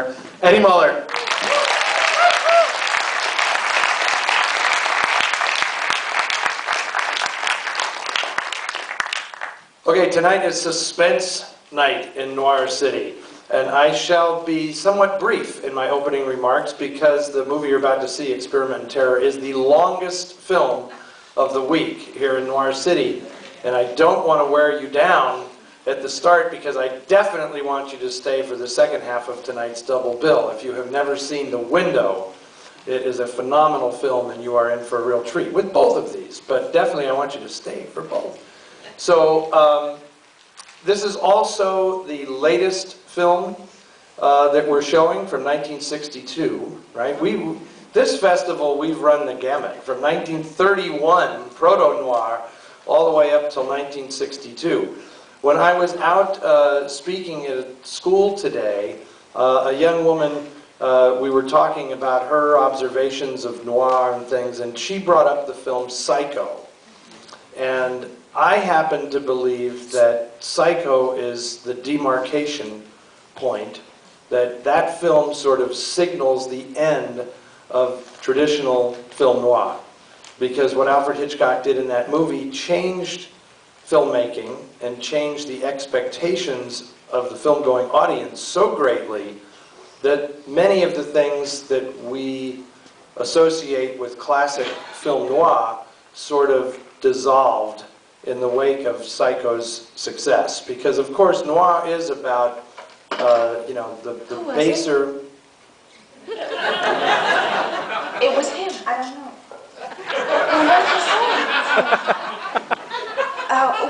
Noir, Eddie Muller. Okay, tonight is suspense night in Noir City, and I shall be somewhat brief in my opening remarks because the movie you're about to see, Experiment in Terror, is the longest film of the week here in Noir City, and I don't want to wear you down at the start because I definitely want you to stay for the second half of tonight's double bill. If you have never seen The Window, it is a phenomenal film and you are in for a real treat with both of these, but definitely I want you to stay for both. So this is also the latest film that we're showing from 1962, right? This festival, we've run the gamut from 1931, proto-noir, all the way up till 1962. When I was out speaking at school today, a young woman, we were talking about her observations of noir and things, and she brought up the film Psycho. And I happen to believe that Psycho is the demarcation point, that film sort of signals the end of traditional film noir. Because what Alfred Hitchcock did in that movie changed filmmaking and changed the expectations of the film-going audience so greatly that many of the things that we associate with classic film noir sort of dissolved in the wake of Psycho's success. Because of course noir is about, you know, the baser... It was him, I don't know. What was he saying?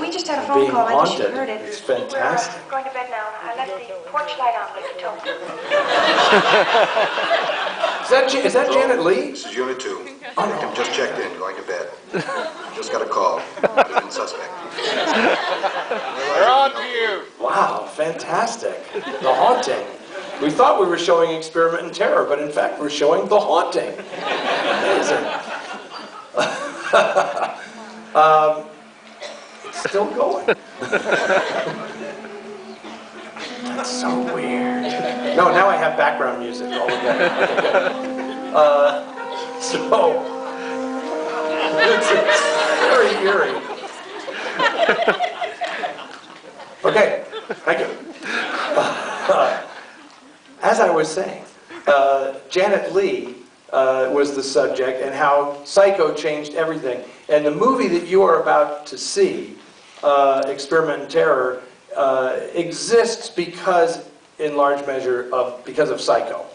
We just had a phone call, I guess you heard it. It's fantastic. We're going to bed now. I left the porch light on with the token. Is that Janet Leigh? This is Unit 2. Victim just checked in, going to bed. Just got a call. Living suspect. They're on to you. Wow, fantastic. The Haunting. We thought we were showing Experiment in Terror, but in fact we're showing The Haunting. Amazing. It's still going. That's so weird. No, now I have background music all again. Okay, good. So, it's very eerie. Okay, thank you. As I was saying, Janet Leigh was the subject and how Psycho changed everything. And the movie that you are about to see, Experiment in Terror, exists because, in large measure, because of Psycho.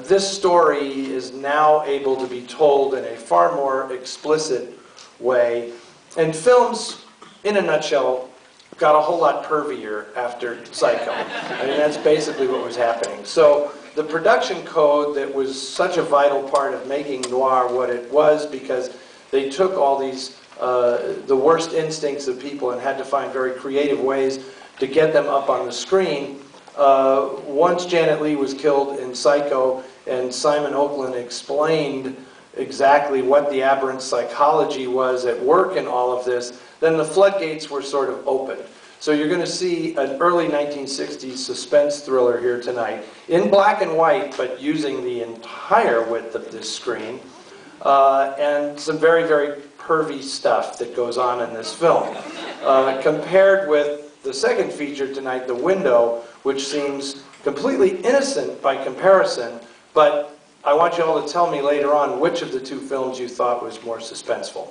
This story is now able to be told in a far more explicit way. And films, in a nutshell, got a whole lot pervier after Psycho. I mean, that's basically what was happening. So the production code that was such a vital part of making noir what it was, because they took all these, the worst instincts of people and had to find very creative ways to get them up on the screen. Once Janet Leigh was killed in Psycho and Simon Oakland explained exactly what the aberrant psychology was at work in all of this, then the floodgates were sort of opened. So you're going to see an early 1960s suspense thriller here tonight, in black and white, but using the entire width of this screen, and some very, very pervy stuff that goes on in this film. Compared with the second feature tonight, The Window, which seems completely innocent by comparison, but I want you all to tell me later on which of the two films you thought was more suspenseful,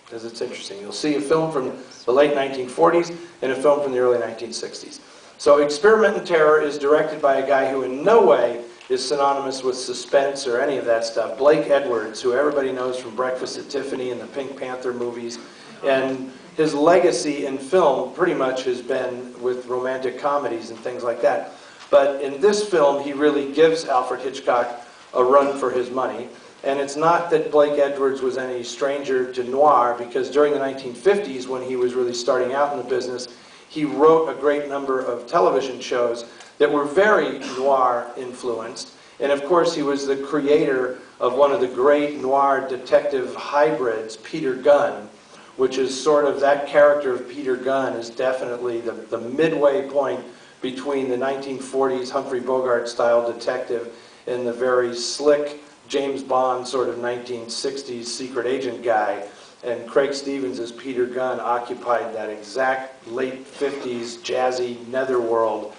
because it's interesting. You'll see a film from the late 1940s and a film from the early 1960s. So Experiment in Terror is directed by a guy who in no way is synonymous with suspense or any of that stuff. Blake Edwards, who everybody knows from Breakfast at Tiffany and the Pink Panther movies. And his legacy in film pretty much has been with romantic comedies and things like that. But in this film, he really gives Alfred Hitchcock a run for his money. And it's not that Blake Edwards was any stranger to noir, because during the 1950s, when he was really starting out in the business, he wrote a great number of television shows that were very noir influenced. And of course, he was the creator of one of the great noir detective hybrids, Peter Gunn, which is sort of, that character of Peter Gunn is definitely the midway point between the 1940s Humphrey Bogart-style detective and the very slick James Bond sort of 1960s secret agent guy. And Craig Stevens as Peter Gunn occupied that exact late 50s jazzy netherworld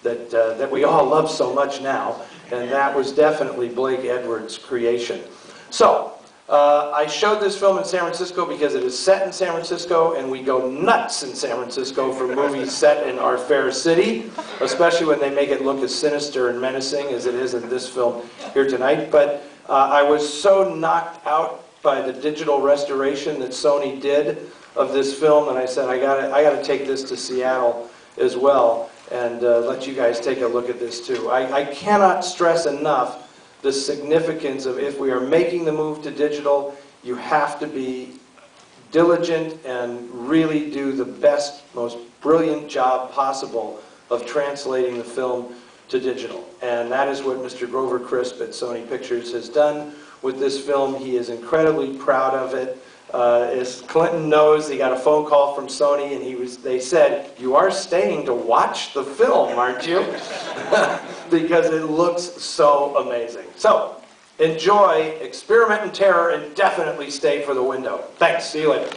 that we all love so much now. And that was definitely Blake Edwards' creation. So, I showed this film in San Francisco because it is set in San Francisco, and we go nuts in San Francisco for movies set in our fair city, especially when they make it look as sinister and menacing as it is in this film here tonight. But I was so knocked out by the digital restoration that Sony did of this film, and I said, I gotta take this to Seattle as well, and let you guys take a look at this too. I cannot stress enough the significance of, if we are making the move to digital, you have to be diligent and really do the best, most brilliant job possible of translating the film to digital. And that is what Mr. Grover Crisp at Sony Pictures has done with this film. He is incredibly proud of it. As Clinton knows, he got a phone call from Sony, and they said, "You are staying to watch the film, aren't you?" Because it looks so amazing. So, enjoy, experiment in terror, and definitely stay for the window. Thanks. See you later.